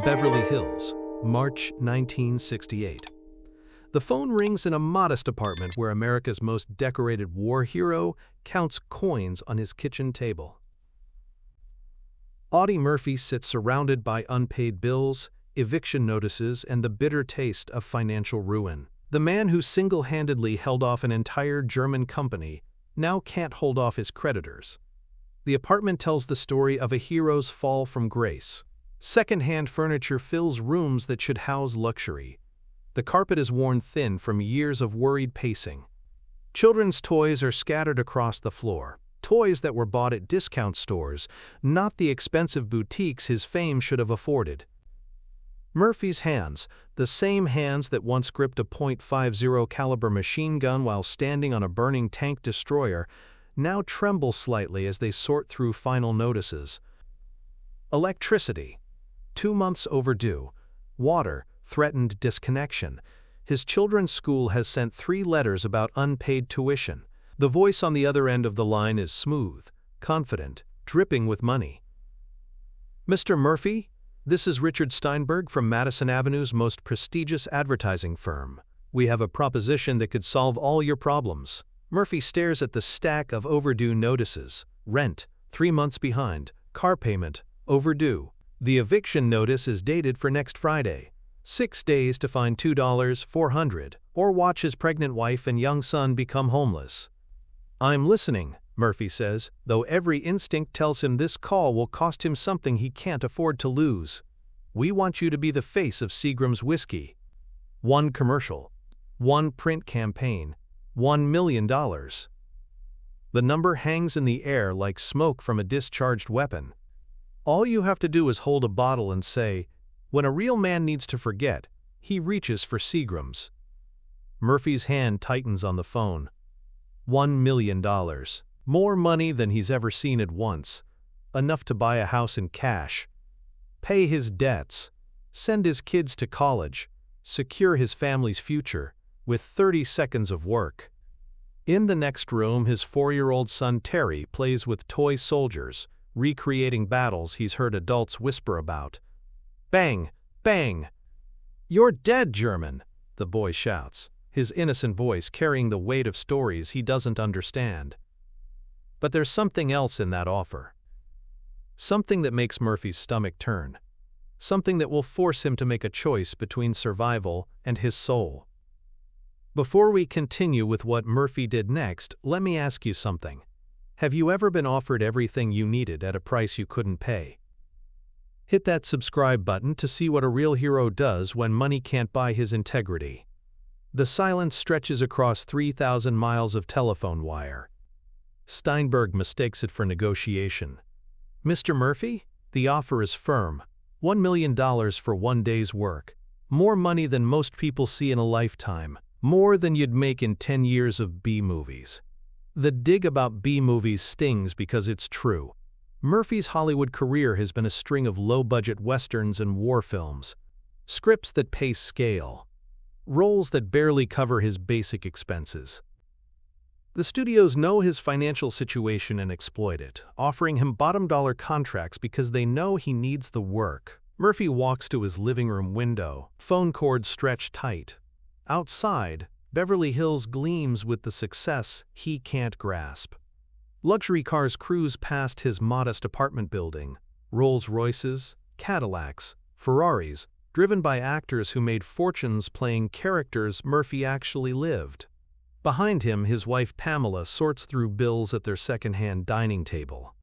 Beverly Hills, March 1968. The phone rings in a modest apartment where America's most decorated war hero counts coins on his kitchen table. Audie Murphy sits surrounded by unpaid bills, eviction notices, and the bitter taste of financial ruin. The man who single-handedly held off an entire German company now can't hold off his creditors. The apartment tells the story of a hero's fall from grace. Second-hand furniture fills rooms that should house luxury. The carpet is worn thin from years of worried pacing. Children's toys are scattered across the floor. Toys that were bought at discount stores, not the expensive boutiques his fame should have afforded. Murphy's hands, the same hands that once gripped a .50 caliber machine gun while standing on a burning tank destroyer, now tremble slightly as they sort through final notices. Electricity, 2 months overdue. Water, threatened disconnection. His children's school has sent 3 letters about unpaid tuition. The voice on the other end of the line is smooth, confident, dripping with money. "Mr. Murphy, this is Richard Steinberg from Madison Avenue's most prestigious advertising firm. We have a proposition that could solve all your problems." Murphy stares at the stack of overdue notices. Rent, 3 months behind. Car payment, overdue. The eviction notice is dated for next Friday. 6 days to find $2,400, or watch his pregnant wife and young son become homeless. "I'm listening," Murphy says, though every instinct tells him this call will cost him something he can't afford to lose. "We want you to be the face of Seagram's whiskey." 1 commercial. 1 print campaign. $1 million. The number hangs in the air like smoke from a discharged weapon. All you have to do is hold a bottle and say, "When a real man needs to forget, he reaches for Seagram's." Murphy's hand tightens on the phone. $1 million. More money than he's ever seen at once. Enough to buy a house in cash. Pay his debts. Send his kids to college. Secure his family's future. With 30 seconds of work. In the next room, his 4-year-old son Terry plays with toy soldiers, recreating battles he's heard adults whisper about. Bang! Bang! "You're dead, German!" the boy shouts, his innocent voice carrying the weight of stories he doesn't understand. But there's something else in that offer. Something that makes Murphy's stomach turn. Something that will force him to make a choice between survival and his soul. Before we continue with what Murphy did next, let me ask you something. Have you ever been offered everything you needed at a price you couldn't pay? Hit that subscribe button to see what a real hero does when money can't buy his integrity. The silence stretches across 3,000 miles of telephone wire. Steinberg mistakes it for negotiation. "Mr. Murphy, the offer is firm. $1 million for 1 day's work. More money than most people see in a lifetime. More than you'd make in 10 years of B-movies." The dig about B-movies stings because it's true. Murphy's Hollywood career has been a string of low-budget westerns and war films. Scripts that pay scale. Roles that barely cover his basic expenses. The studios know his financial situation and exploit it, offering him bottom-dollar contracts because they know he needs the work. Murphy walks to his living room window, phone cord stretched tight. Outside, Beverly Hills gleams with the success he can't grasp. Luxury cars cruise past his modest apartment building. Rolls-Royces, Cadillacs, Ferraris, driven by actors who made fortunes playing characters Murphy actually lived. Behind him, his wife Pamela sorts through bills at their second-hand dining table.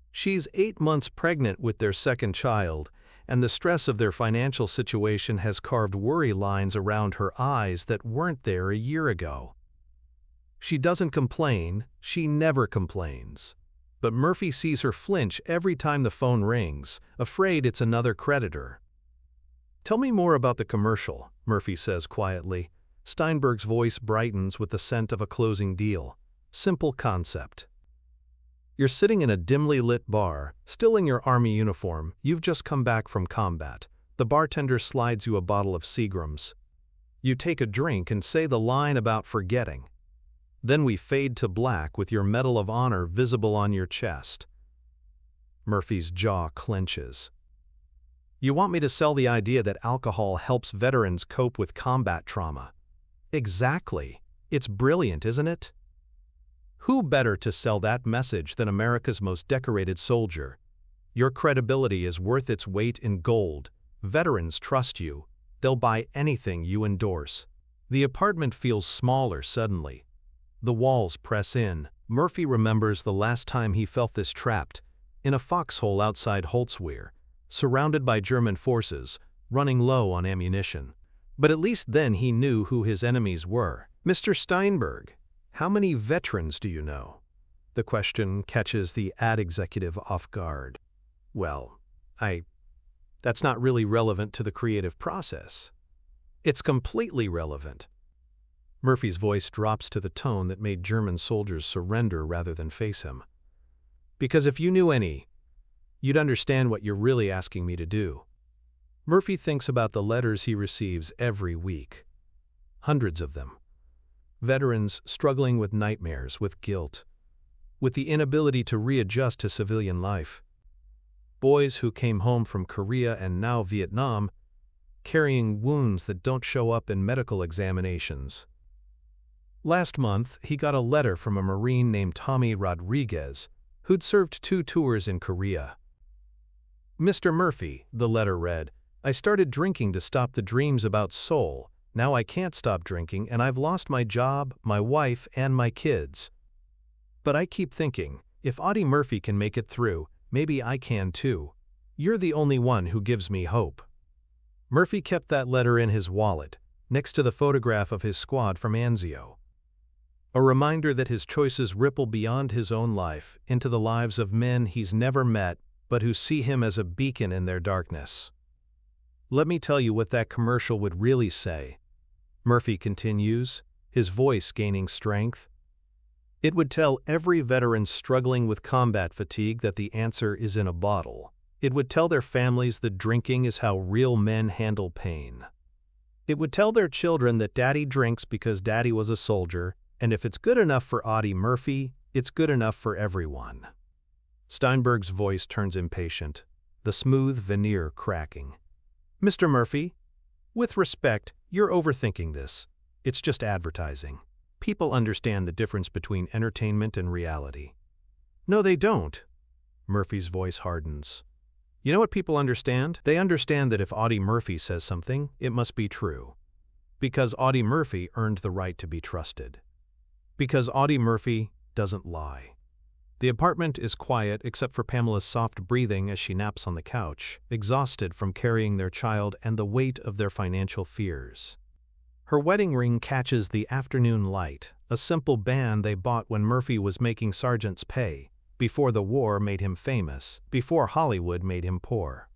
She's 8 months pregnant with their second child, and the stress of their financial situation has carved worry lines around her eyes that weren't there a year ago. She doesn't complain, she never complains. But Murphy sees her flinch every time the phone rings, afraid it's another creditor. "Tell me more about the commercial," Murphy says quietly. Steinberg's voice brightens with the scent of a closing deal. Simple concept. You're sitting in a dimly lit bar, still in your army uniform. You've just come back from combat. The bartender slides you a bottle of Seagram's. You take a drink and say the line about forgetting. Then we fade to black with your Medal of Honor visible on your chest. Murphy's jaw clenches. You want me to sell the idea that alcohol helps veterans cope with combat trauma? Exactly. It's brilliant, isn't it? Who better to sell that message than America's most decorated soldier? Your credibility is worth its weight in gold. Veterans trust you. They'll buy anything you endorse. The apartment feels smaller suddenly. The walls press in. Murphy remembers the last time he felt this trapped, in a foxhole outside Holzwehr, surrounded by German forces, running low on ammunition. But at least then he knew who his enemies were. Mr. Steinberg, how many veterans do you know? The question catches the ad executive off guard. Well, that's not really relevant to the creative process. It's completely relevant. Murphy's voice drops to the tone that made German soldiers surrender rather than face him. Because if you knew any, you'd understand what you're really asking me to do. Murphy thinks about the letters he receives every week. Hundreds of them. Veterans struggling with nightmares, with guilt, with the inability to readjust to civilian life. Boys who came home from Korea and now Vietnam, carrying wounds that don't show up in medical examinations. Last month, he got a letter from a Marine named Tommy Rodriguez, who'd served 2 tours in Korea. Mr. Murphy, the letter read, I started drinking to stop the dreams about Seoul. Now I can't stop drinking and I've lost my job, my wife, and my kids. But I keep thinking, if Audie Murphy can make it through, maybe I can too. You're the only one who gives me hope. Murphy kept that letter in his wallet, next to the photograph of his squad from Anzio. A reminder that his choices ripple beyond his own life into the lives of men he's never met but who see him as a beacon in their darkness. Let me tell you what that commercial would really say. Murphy continues, his voice gaining strength. It would tell every veteran struggling with combat fatigue that the answer is in a bottle. It would tell their families that drinking is how real men handle pain. It would tell their children that daddy drinks because daddy was a soldier, and if it's good enough for Audie Murphy, it's good enough for everyone. Steinberg's voice turns impatient, the smooth veneer cracking. Mr. Murphy, with respect, you're overthinking this. It's just advertising. People understand the difference between entertainment and reality. No, they don't. Murphy's voice hardens. You know what people understand? They understand that if Audie Murphy says something, it must be true. Because Audie Murphy earned the right to be trusted. Because Audie Murphy doesn't lie. The apartment is quiet except for Pamela's soft breathing as she naps on the couch, exhausted from carrying their child and the weight of their financial fears. Her wedding ring catches the afternoon light, a simple band they bought when Murphy was making sergeant's pay, before the war made him famous, before Hollywood made him poor.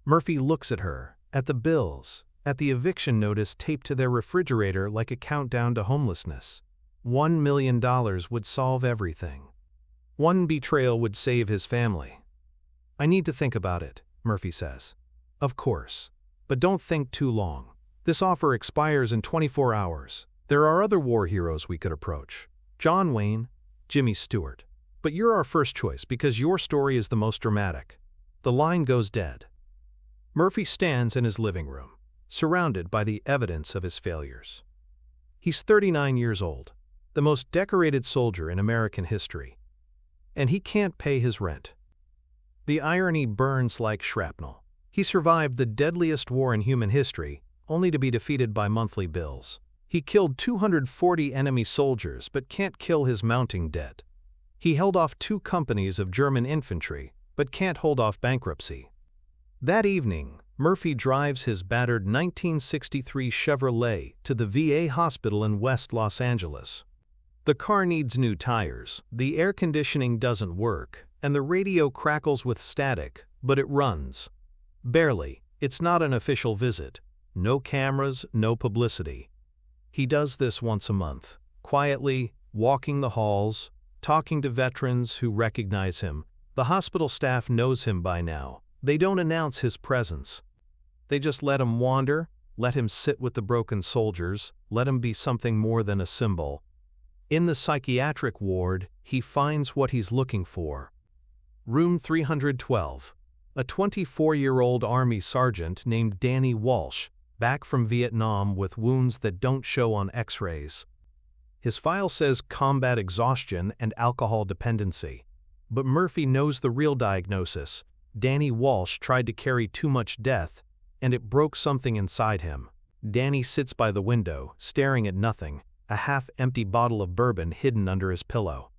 Murphy looks at her, at the bills, at the eviction notice taped to their refrigerator like a countdown to homelessness. $1 million would solve everything. One betrayal would save his family. I need to think about it, Murphy says. Of course. But don't think too long. This offer expires in 24 hours. There are other war heroes we could approach. John Wayne, Jimmy Stewart. But you're our first choice because your story is the most dramatic. The line goes dead. Murphy stands in his living room, surrounded by the evidence of his failures. He's 39 years old, the most decorated soldier in American history. And he can't pay his rent. The irony burns like shrapnel. He survived the deadliest war in human history, only to be defeated by monthly bills. He killed 240 enemy soldiers but can't kill his mounting debt. He held off 2 companies of German infantry, but can't hold off bankruptcy. That evening, Murphy drives his battered 1963 Chevrolet to the VA hospital in West Los Angeles. The car needs new tires, the air conditioning doesn't work, and the radio crackles with static, but it runs. Barely. It's not an official visit. No cameras, no publicity. He does this once a month, quietly, walking the halls, talking to veterans who recognize him. The hospital staff knows him by now. They don't announce his presence. They just let him wander, let him sit with the broken soldiers, let him be something more than a symbol. In the psychiatric ward, he finds what he's looking for. Room 312. a 24-year-old Army sergeant named Danny Walsh, back from Vietnam with wounds that don't show on X-rays. His file says combat exhaustion and alcohol dependency. But Murphy knows the real diagnosis. Danny Walsh tried to carry too much death, and it broke something inside him. Danny sits by the window, staring at nothing, a half-empty bottle of bourbon hidden under his pillow.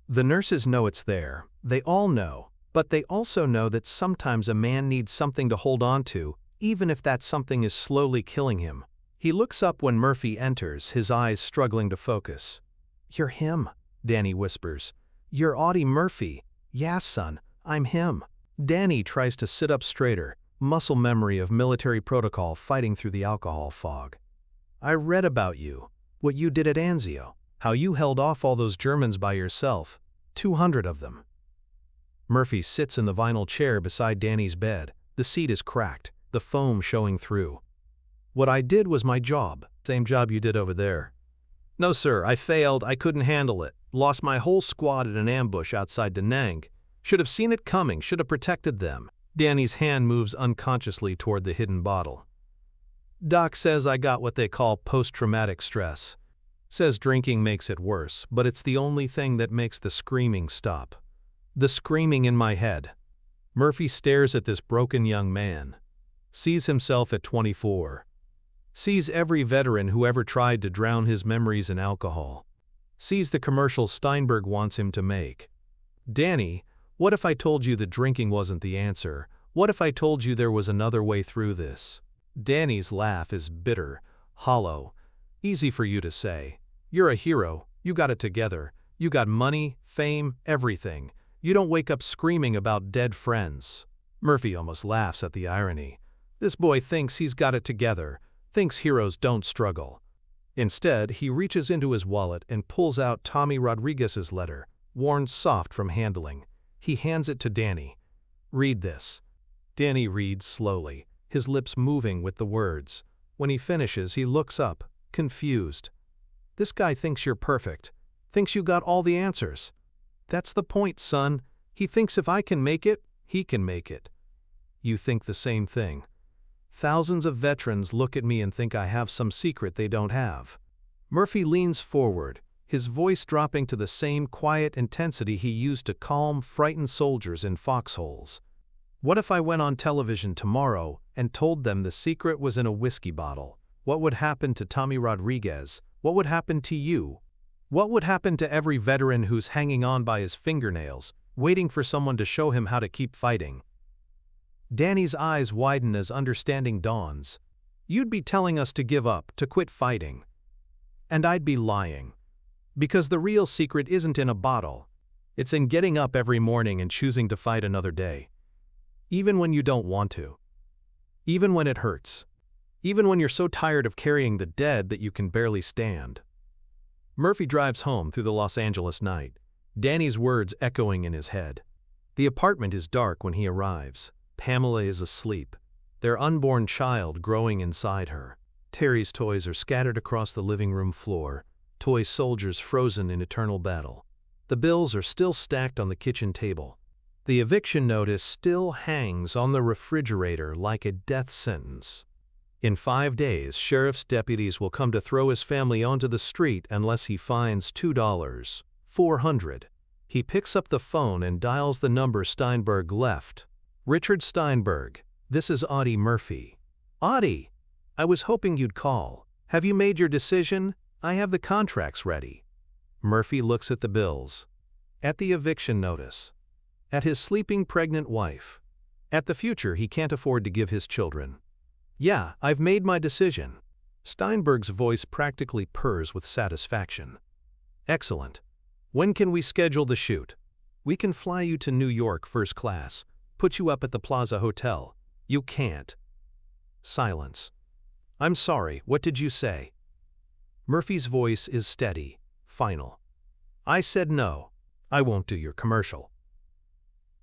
The nurses know it's there. They all know. But they also know that sometimes a man needs something to hold on to, even if that something is slowly killing him. He looks up when Murphy enters, his eyes struggling to focus. "You're him," Danny whispers. "You're Audie Murphy." "Yeah, son, I'm him." Danny tries to sit up straighter, muscle memory of military protocol fighting through the alcohol fog. "I read about you, what you did at Anzio, how you held off all those Germans by yourself, 200 of them." Murphy sits in the vinyl chair beside Danny's bed. The seat is cracked, the foam showing through. "What I did was my job." "Same job you did over there." "No, sir, I failed. I couldn't handle it. Lost my whole squad in an ambush outside Da Nang. Should have seen it coming, should have protected them." Danny's hand moves unconsciously toward the hidden bottle. "Doc says I got what they call post-traumatic stress. Says drinking makes it worse, but it's the only thing that makes the screaming stop. The screaming in my head." Murphy stares at this broken young man. Sees himself at 24. Sees every veteran who ever tried to drown his memories in alcohol. Sees the commercial Steinberg wants him to make. "Danny, what if I told you that drinking wasn't the answer? What if I told you there was another way through this?" Danny's laugh is bitter, hollow. "Easy for you to say. You're a hero. You got it together. You got money, fame, everything. You don't wake up screaming about dead friends." Murphy almost laughs at the irony. This boy thinks he's got it together, thinks heroes don't struggle. Instead, he reaches into his wallet and pulls out Tommy Rodriguez's letter, worn soft from handling. He hands it to Danny. "Read this." Danny reads slowly, his lips moving with the words. When he finishes, he looks up, confused. "This guy thinks you're perfect, thinks you got all the answers. That's the point, son. He thinks if I can make it, he can make it. You think the same thing. Thousands of veterans look at me and think I have some secret they don't have." Murphy leans forward, his voice dropping to the same quiet intensity he used to calm frightened soldiers in foxholes. "What if I went on television tomorrow and told them the secret was in a whiskey bottle? What would happen to Tommy Rodriguez? What would happen to you? What would happen to every veteran who's hanging on by his fingernails, waiting for someone to show him how to keep fighting?" Danny's eyes widen as understanding dawns. "You'd be telling us to give up, to quit fighting. And I'd be lying. Because the real secret isn't in a bottle. It's in getting up every morning and choosing to fight another day. Even when you don't want to. Even when it hurts. Even when you're so tired of carrying the dead that you can barely stand." Murphy drives home through the Los Angeles night, Danny's words echoing in his head. The apartment is dark when he arrives. Pamela is asleep, their unborn child growing inside her. Terry's toys are scattered across the living room floor, toy soldiers frozen in eternal battle. The bills are still stacked on the kitchen table. The eviction notice still hangs on the refrigerator like a death sentence. In 5 days, sheriff's deputies will come to throw his family onto the street unless he finds $2, 400. He picks up the phone and dials the number Steinberg left. "Richard Steinberg, this is Audie Murphy." "Audie, I was hoping you'd call. Have you made your decision? I have the contracts ready." Murphy looks at the bills. At the eviction notice. At his sleeping pregnant wife. At the future he can't afford to give his children. "Yeah, I've made my decision." Steinberg's voice practically purrs with satisfaction. "Excellent. When can we schedule the shoot? We can fly you to New York first class, put you up at the Plaza Hotel. You can't." Silence. "I'm sorry, what did you say?" Murphy's voice is steady, final. "I said no. I won't do your commercial."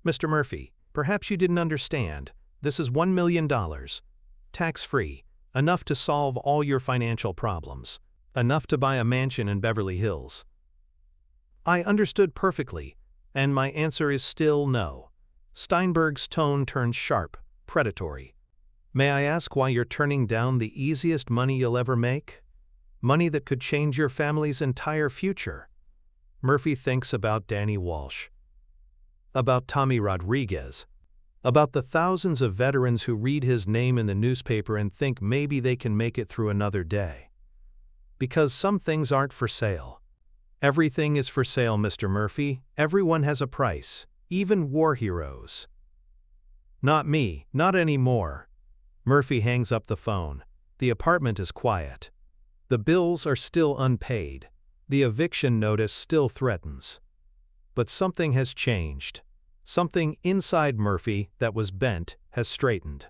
"Mr. Murphy, perhaps you didn't understand. This is $1 million. Tax-free, enough to solve all your financial problems, enough to buy a mansion in Beverly Hills." "I understood perfectly, and my answer is still no." Steinberg's tone turned sharp, predatory. "May I ask why you're turning down the easiest money you'll ever make? Money that could change your family's entire future." Murphy thinks about Danny Walsh, about Tommy Rodriguez, about the thousands of veterans who read his name in the newspaper and think maybe they can make it through another day. Because some things aren't for sale. Everything is for sale, Mr. Murphy. Everyone has a price, even war heroes. Not me, not anymore. Murphy hangs up the phone. The apartment is quiet. The bills are still unpaid. The eviction notice still threatens. But something has changed. Something inside Murphy that was bent has straightened.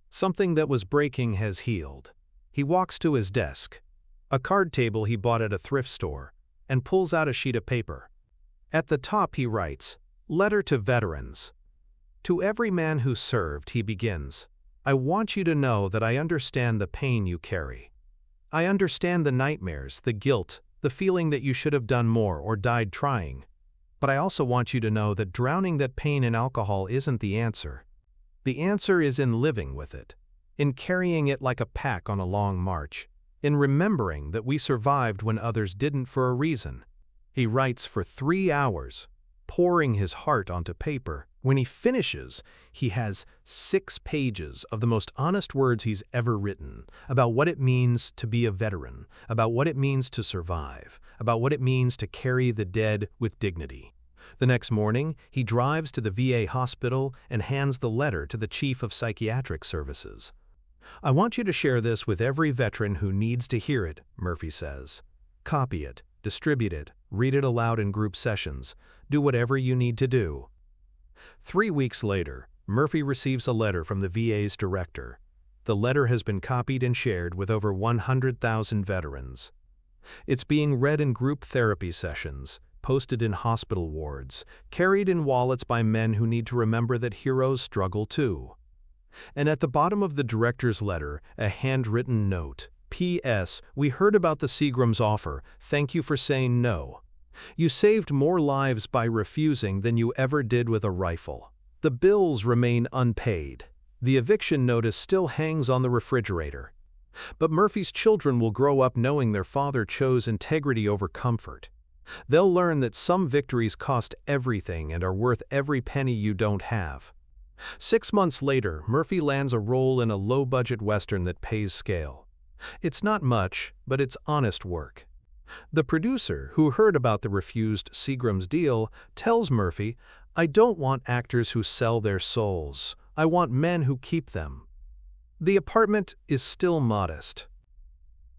Something that was breaking has healed. He walks to his desk, a card table he bought at a thrift store, and pulls out a sheet of paper. At the top he writes, "Letter to Veterans." To every man who served, he begins, "I want you to know that I understand the pain you carry. I understand the nightmares, the guilt, the feeling that you should have done more or died trying. But I also want you to know that drowning that pain in alcohol isn't the answer. The answer is in living with it, in carrying it like a pack on a long march, in remembering that we survived when others didn't for a reason." He writes for 3 hours, pouring his heart onto paper. When he finishes, he has 6 pages of the most honest words he's ever written, about what it means to be a veteran, about what it means to survive, about what it means to carry the dead with dignity. The next morning, he drives to the VA hospital and hands the letter to the Chief of Psychiatric Services. "I want you to share this with every veteran who needs to hear it," Murphy says. "Copy it, distribute it, read it aloud in group sessions, do whatever you need to do." 3 weeks later, Murphy receives a letter from the VA's director. The letter has been copied and shared with over 100,000 veterans. It's being read in group therapy sessions, posted in hospital wards, carried in wallets by men who need to remember that heroes struggle too. And at the bottom of the director's letter, a handwritten note. "P.S. We heard about the Seagram's offer. Thank you for saying no. You saved more lives by refusing than you ever did with a rifle. The bills remain unpaid. The eviction notice still hangs on the refrigerator." But Murphy's children will grow up knowing their father chose integrity over comfort. They'll learn that some victories cost everything and are worth every penny you don't have. 6 months later, Murphy lands a role in a low-budget Western that pays scale. It's not much, but it's honest work. The producer, who heard about the refused Seagram's deal, tells Murphy, "I don't want actors who sell their souls. I want men who keep them." The apartment is still modest.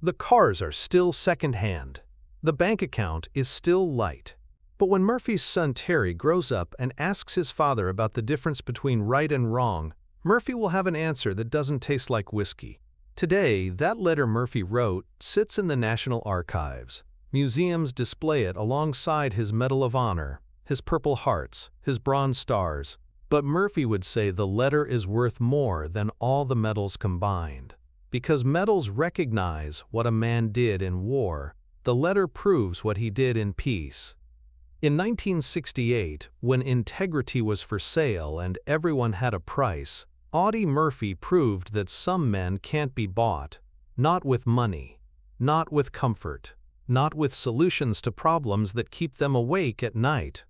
The cars are still second-hand. The bank account is still light. But when Murphy's son Terry grows up and asks his father about the difference between right and wrong, Murphy will have an answer that doesn't taste like whiskey. Today, that letter Murphy wrote sits in the National Archives. Museums display it alongside his Medal of Honor, his Purple Hearts, his Bronze Stars. But Murphy would say the letter is worth more than all the medals combined. Because medals recognize what a man did in war, the letter proves what he did in peace. In 1968, when integrity was for sale and everyone had a price, Audie Murphy proved that some men can't be bought, not with money, not with comfort, not with solutions to problems that keep them awake at night.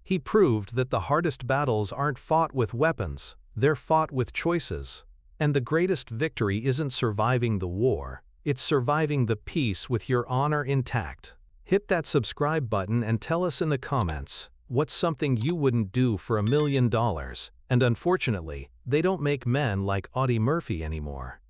He proved that the hardest battles aren't fought with weapons, they're fought with choices. And the greatest victory isn't surviving the war, it's surviving the peace with your honor intact. Hit that subscribe button and tell us in the comments, what's something you wouldn't do for $1 million? And unfortunately, they don't make men like Audie Murphy anymore.